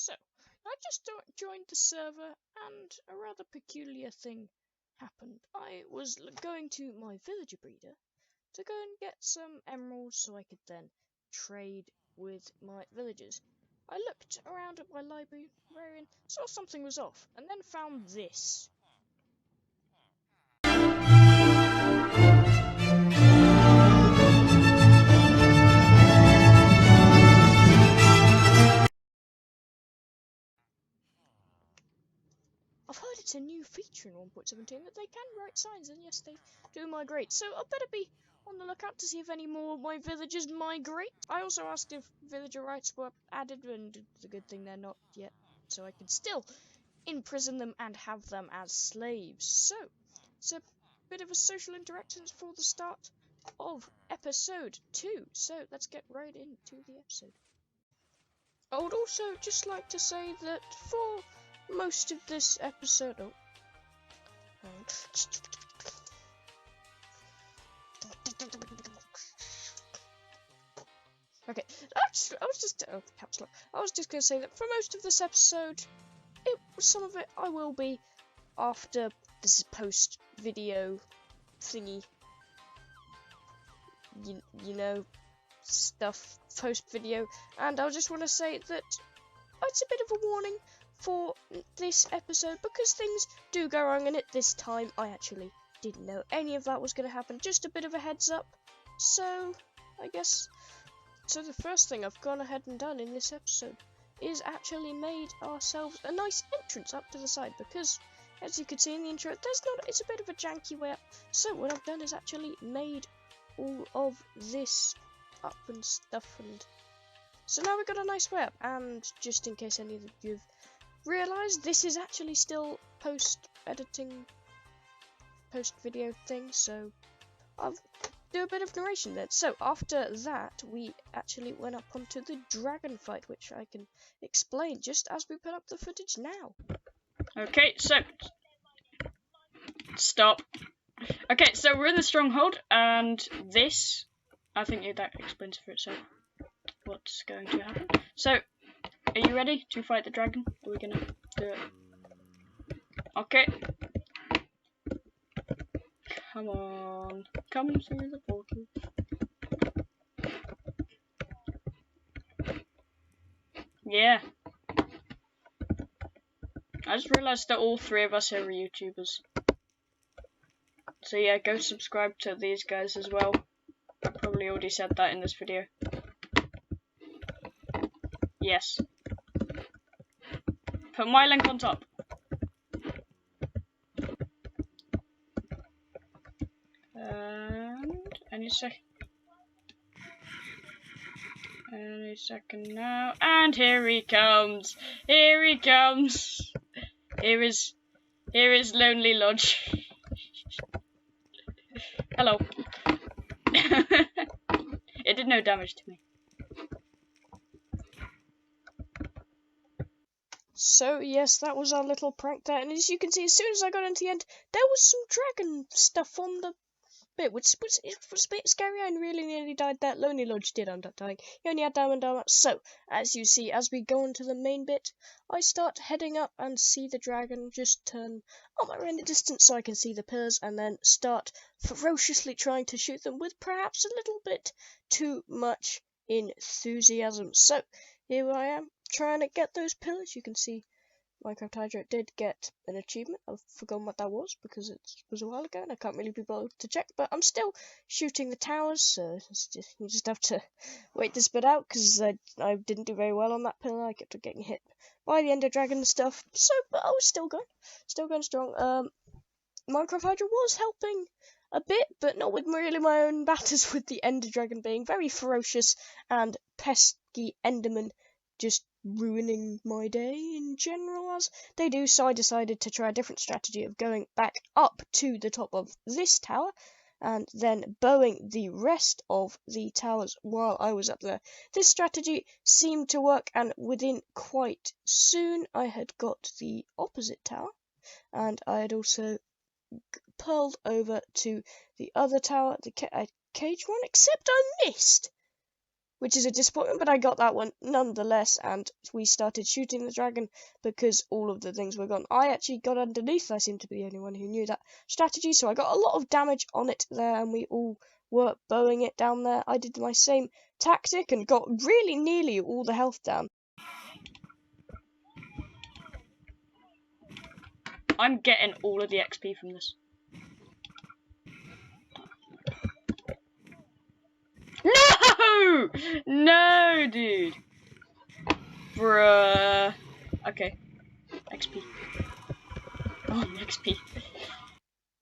So, I just joined the server, and a rather peculiar thing happened. I was going to my villager breeder to go and get some emeralds so I could then trade with my villagers. I looked around at my librarian, saw something was off, and then found this. I've heard it's a new feature in 1.17 that they can write signs, and yes, they do migrate. So I better be on the lookout to see if any more of my villagers migrate. I also asked if villager rights were added, and it's a good thing they're not yet, so I can still imprison them and have them as slaves. So it's a bit of a social interaction for the start of episode 2. So let's get right into the episode. I would also just like to say that for most of this episode, okay, I was just gonna say that for most of this episode, some of it I will be after this post video thingy, you know, stuff post video, and I just want to say that it's a bit of a warning for this episode because things do go wrong in it. This time I actually didn't know any of that was going to happen, just a bit of a heads up. So I guess the first thing I've gone ahead and done in this episode is actually made ourselves a nice entrance up to the side, because as you can see in the intro, it's a bit of a janky way up. So what I've done is actually made all of this up and stuff, and so now we've got a nice way up. And just in case any of you've realised, this is actually still post-editing, post-video thing, so I'll do a bit of narration then. So after that, we actually went up onto the dragon fight, which I can explain just as we put up the footage now. Okay, so stop. Okay, so we're in the stronghold, and this, I think that explains for itself what's going to happen. So, are you ready to fight the dragon? Are we gonna do it? Okay. Come on. Come through the portal. Yeah. I just realised that all three of us are YouTubers. So yeah, go subscribe to these guys as well. I probably already said that in this video. Yes. Put my link on top. And any second now. And here he comes. Here he comes. Here is Lonely Lodge. Hello. It did no damage to me. So yes, that was our little prank there, and as you can see, as soon as I got into the end, there was some dragon stuff on the bit, which was a bit scary. I really nearly died there. Lonely Lodge did end up dying. He only had diamond armor. So as you see, as we go into the main bit, I start heading up and see the dragon just turn on my render distance so I can see the pillars, and then start ferociously trying to shoot them with perhaps a little bit too much enthusiasm. So here I am trying to get those pillars. You can see Minecraft Hydr4 did get an achievement. I've forgotten what that was because it was a while ago and I can't really be bothered to check, but I'm still shooting the towers, so you just have to wait this bit out because I didn't do very well on that pillar. I kept on getting hit by the ender dragon and stuff, so but I was still going strong. Minecraft Hydr4 was helping a bit, but not with really my own batters, with the ender dragon being very ferocious and pesky enderman just ruining my day in general as they do. So I decided to try a different strategy of going back up to the top of this tower and then bowing the rest of the towers while I was up there. This strategy seemed to work, and within quite soon I had got the opposite tower, and I had also pearled over to the other tower, the cage one, except I missed. which is a disappointment, but I got that one nonetheless, and we started shooting the dragon because all of the things were gone. I actually got underneath. I seem to be the only one who knew that strategy, so I got a lot of damage on it there, and we all were bowing it down there. I did my same tactic and got really nearly all the health down. I'm getting all of the XP from this. No! No, dude. Bruh. Okay. XP. Oh, XP.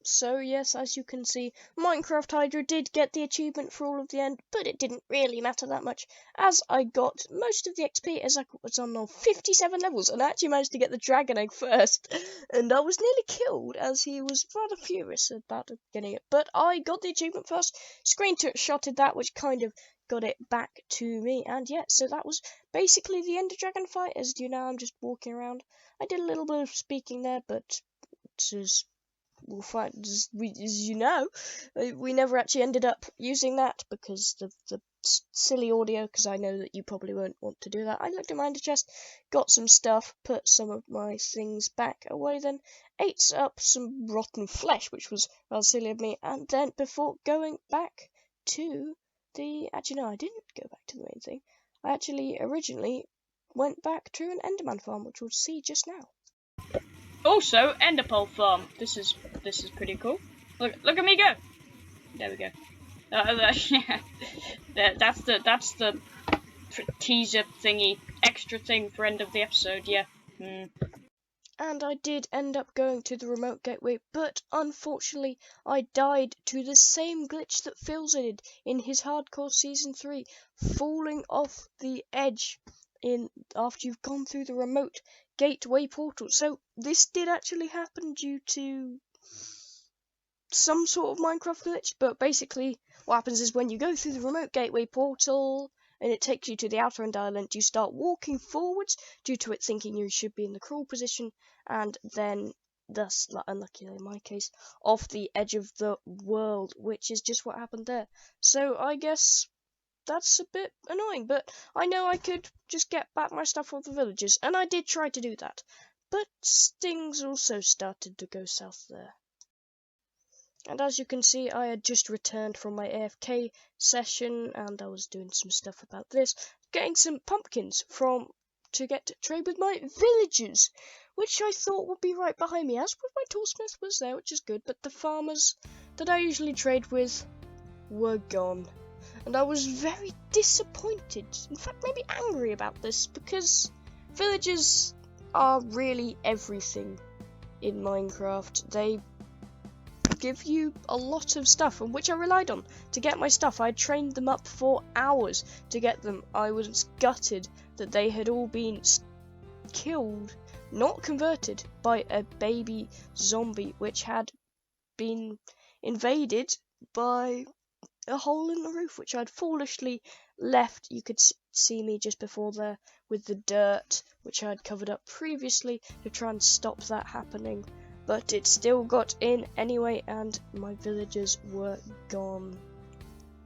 So yes, as you can see, Minecraft Hydra did get the achievement for all of the end, but it didn't really matter that much, as I got most of the XP as I was on 57 levels, and I actually managed to get the dragon egg first, and I was nearly killed, as he was rather furious about getting it, but I got the achievement first, screenshotted that, which kind of got it back to me, and yeah, so that was basically the Ender Dragon fight. As you know, I'm just walking around. I did a little bit of speaking there, but it's we'll find, as you know, we never actually ended up using that because the silly audio, because I know that you probably won't want to do that. I looked at my ender chest, got some stuff, put some of my things back away, then ate up some rotten flesh, which was rather silly of me, and then before going back to actually no, I didn't go back to the main thing. I actually originally went back to an enderman farm, which we'll see just now. Also, Enderpearl farm. This is pretty cool. Look at me go. There we go. Yeah. That's the teaser thingy, extra thing for end of the episode. Yeah. And I did end up going to the remote gateway, but unfortunately I died to the same glitch that Phil did in his Hardcore Season 3, falling off the edge after you've gone through the remote gateway portal. So this did actually happen due to some sort of Minecraft glitch, but basically what happens is when you go through the remote gateway portal and it takes you to the outer end island, you start walking forwards due to it thinking you should be in the crawl position, and then thus, unluckily in my case, off the edge of the world, which is just what happened there. So I guess that's a bit annoying, but I know I could just get back my stuff off the villagers, and I did try to do that, but things also started to go south there. And as you can see, I had just returned from my AFK session, and I was doing some stuff about this, getting some pumpkins to get to trade with my villagers, which I thought would be right behind me, as my toolsmith was there, which is good, but the farmers that I usually trade with were gone. And I was very disappointed, in fact maybe angry about this, because villagers are really everything in Minecraft. They give you a lot of stuff, and which I relied on to get my stuff. I trained them up for hours to get them. I was gutted that they had all been killed, not converted, by a baby zombie which had been invaded by a hole in the roof, which I'd foolishly left. You could see me just before there with the dirt, which I'd covered up previously to try and stop that happening. But it still got in anyway, and my villagers were gone.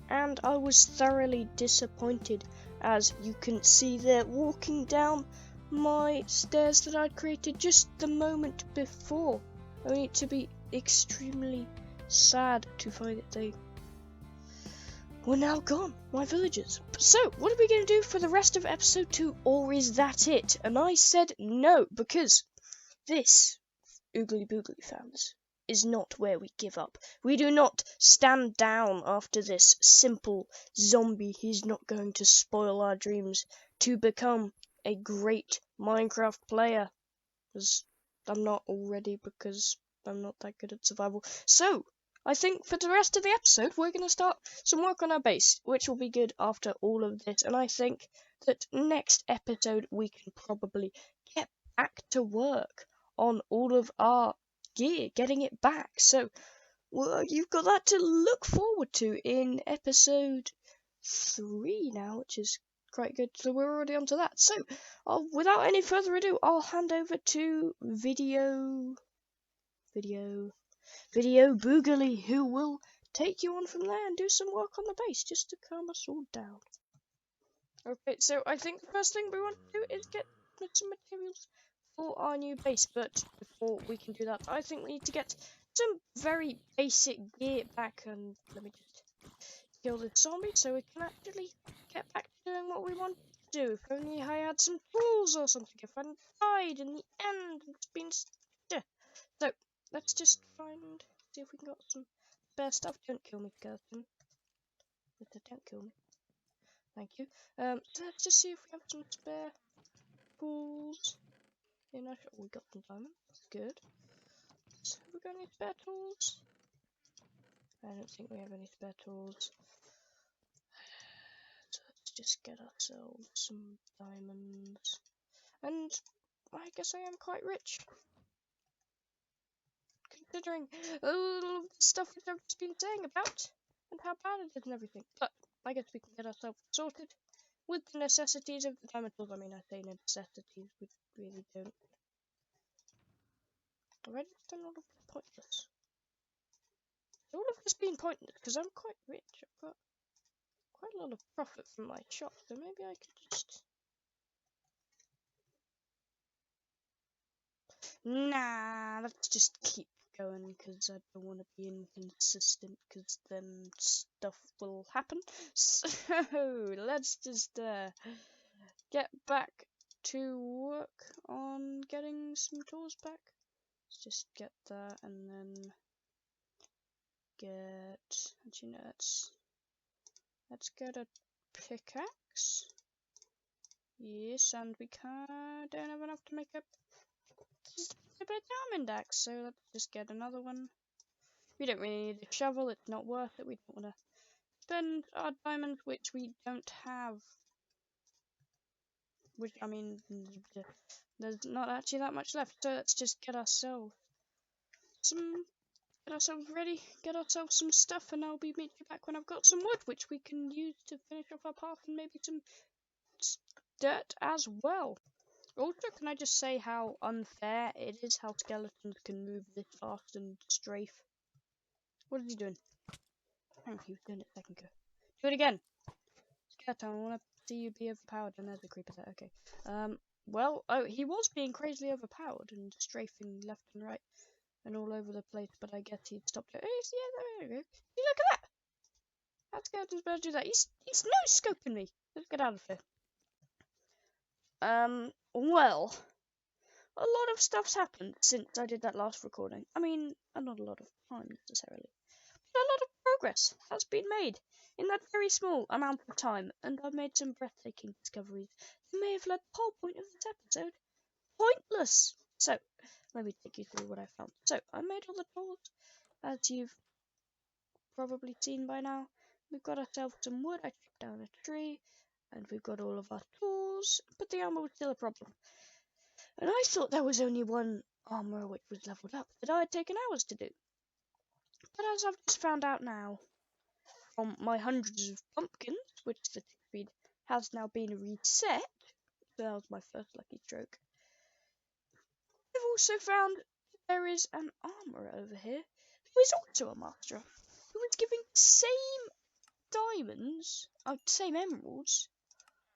And I was thoroughly disappointed, as you can see there, walking down my stairs that I'd created just the moment before, only to be extremely sad to find that they were now gone, my villagers. So, what are we going to do for the rest of episode 2, or is that it? And I said no, because this, Oogly Boogly fans, is not where we give up. We do not stand down after this simple zombie. He's not going to spoil our dreams to become a great Minecraft player, as I'm not already, because I'm not that good at survival. So, I think for the rest of the episode, we're going to start some work on our base, which will be good after all of this. And I think that next episode, we can probably get back to work on all of our gear, getting it back. So, well, you've got that to look forward to in episode 3 now, which is quite good. So we're already on to that. So, without any further ado, I'll hand over to Video Boogly, who will take you on from there and do some work on the base, just to calm us all down. Okay, so I think the first thing we want to do is get some materials for our new base, but before we can do that, I think we need to get some very basic gear back, and let me just kill this zombie so we can actually get back to doing what we want to do. If only I had some tools or something, if I hadn't died in the end, it's been... So, let's just see if we can get some spare stuff. Don't kill me, skeleton. Don't kill me. Thank you. So let's just see if we have some spare tools in our shop. Oh, we got some diamonds. Good. So have we got any spare tools? I don't think we have any spare tools. So let's just get ourselves some diamonds. And I guess I am quite rich. Considering all of the stuff which I've just been saying about and how bad it is and everything. But I guess we can get ourselves sorted with the necessities of the diamond tools. I mean, I say necessities, we really don't. Already done all of this pointless. All of this being pointless because I'm quite rich. I've got quite a lot of profit from my shop, so maybe I could just... Nah, let's just keep going because I don't want to be inconsistent because then stuff will happen. So let's just get back to work on getting some tools back. Let's just get that and then get... Actually, no, let's get a pickaxe. Yes, and we don't have enough to make a diamond axe, so let's just get another one. We don't really need a shovel, it's not worth it. We don't want to spend our diamonds, which we don't have. Which, I mean, there's not actually that much left, so let's just get ourselves ready, get ourselves some stuff, and I'll be meeting you back when I've got some wood, which we can use to finish off our path, and maybe some dirt as well. Also, can I just say how unfair it is how skeletons can move this fast and strafe? What is he doing? Oh, he was doing it a second ago. Do it again! Skeleton, I want to see you be overpowered, and there's a creeper there, okay. Well, oh, he was being crazily overpowered and strafing left and right and all over the place, but I guess he'd stopped it. Oh, yeah, there we go. See, look at that! How skeleton's better do that? He's no-scoping me! Let's get out of here. Well, a lot of stuff's happened since I did that last recording. I mean, not a lot of time necessarily, but a lot of progress has been made in that very small amount of time, and I've made some breathtaking discoveries that may have led the whole point of this episode pointless. So, let me take you through what I found. So, I made all the tools, as you've probably seen by now. We've got ourselves some wood, I chopped down a tree, and we've got all of our tools, but the armor was still a problem. And I thought there was only one armor which was leveled up that I had taken hours to do. But as I've just found out now, from my hundreds of pumpkins, which the tick speed has now been reset, so that was my first lucky stroke, I've also found there is an armourer over here who is also a master, who is giving the same diamonds, same emeralds,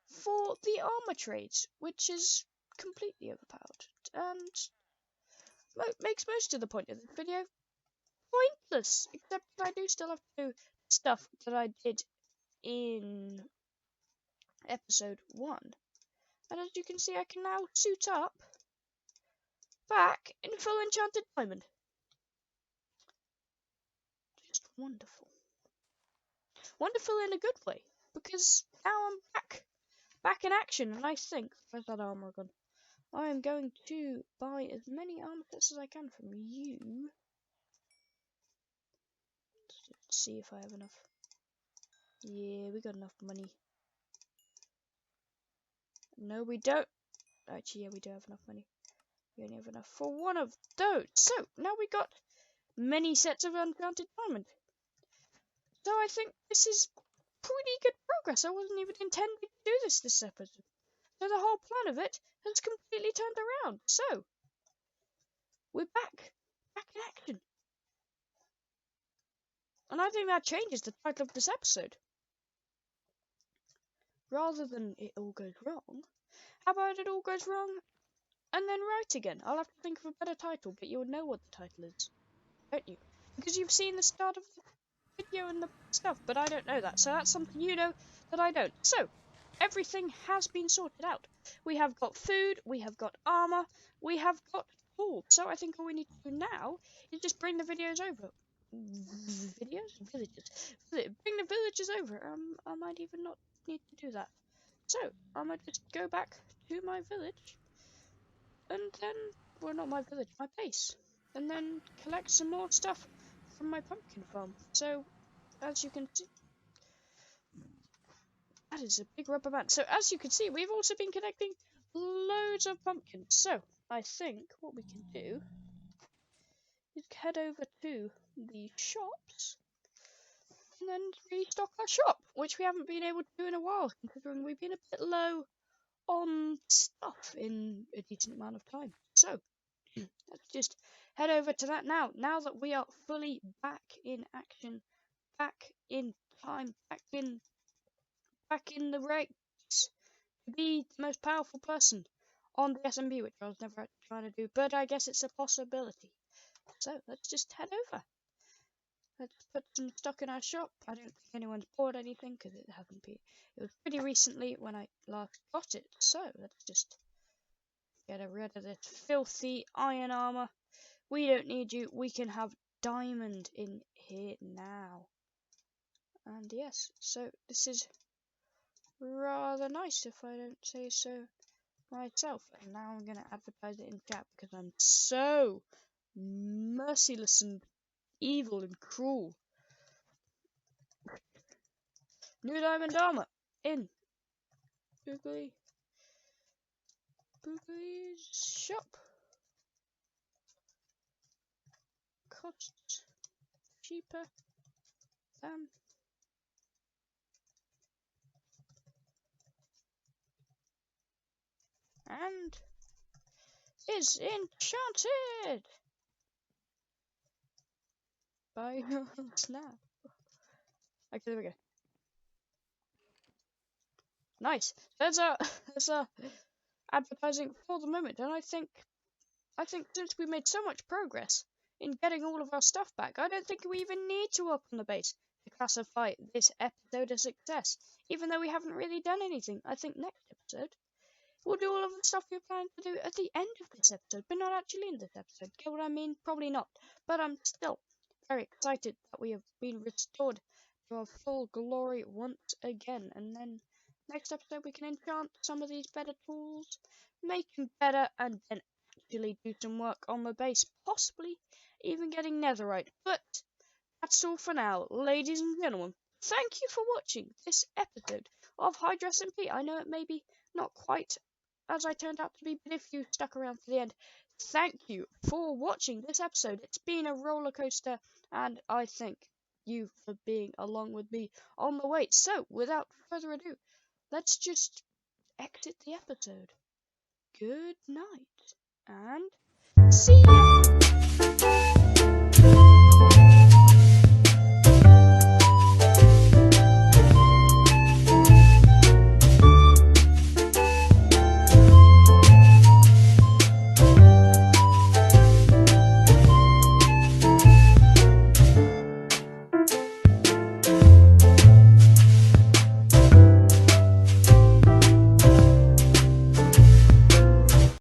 for the armour trades, which is completely overpowered, and makes most of the point of this video pointless, except that I do still have to do stuff that I did in episode 1. And as you can see, I can now suit up back in full enchanted diamond. Just wonderful. Wonderful in a good way, because now I'm back in action, and I think, where's that armor gun? I am going to buy as many armor sets as I can from you. Let's see if I have enough. Yeah, we got enough money. No, we don't. Actually, yeah, we do have enough money. We only have enough for one of those. So, now we got many sets of enchanted diamond. So I think this is pretty good progress. I wasn't even intending to do this episode. So the whole plan of it has completely turned around. So, we're back in action. And I think that changes the title of this episode. rather than it all goes wrong, how about it all goes wrong and then right again? I'll have to think of a better title, but you'll know what the title is, don't you? Because you've seen the start of the video and the stuff, but I don't know that, so that's something you know that I don't. So, everything has been sorted out. We have got food, we have got armor, we have got tools. So I think all we need to do now is just bring the videos over. Villages. Bring the villages over. I might even not need to do that. So, I'm gonna just go back to my village, and then, well, not my village, my base, and then collect some more stuff from my pumpkin farm. So, as you can see, that is a big rubber band. So, as you can see, we've also been collecting loads of pumpkins. So, I think what we can do is head over to the shops and then restock our shop, which we haven't been able to do in a while, considering we've been a bit low on stuff in a decent amount of time. So, let's just head over to that now. Now that we are fully back in action, back in time, back in the race to be the most powerful person on the SMP, which I was never actually trying to do, but I guess it's a possibility. So let's just head over. Let's put some stock in our shop. I don't think anyone's bought anything because it hasn't been. It was pretty recently when I last got it. So let's just get rid of this filthy iron armor. We don't need you. We can have diamond in here now. And yes, so this is rather nice if I don't say so myself. And now I'm going to advertise it in chat because I'm so merciless and evil and cruel. New diamond armor in Boogly's shop. Costs cheaper than and is enchanted by snap. Okay, there we go. Nice. There's our advertising for the moment, and I think since we made so much progress in getting all of our stuff back, I don't think we even need to open the base to classify this episode a success. Even though we haven't really done anything, I think next episode we'll do all of the stuff we plan to do at the end of this episode, but not actually in this episode. Get what I mean? Probably not. But I'm still very excited that we have been restored to our full glory once again. And then next episode we can enchant some of these better tools, make them better, and then actually do some work on the base, possibly even getting netherite. But that's all for now, ladies and gentlemen. Thank you for watching this episode of Hydr4. I know it may be not quite as I turned out to be, but if you stuck around to the end, thank you for watching this episode. It's been a roller coaster, and I thank you for being along with me on the way. So, without further ado, let's just exit the episode. Good night, and see you.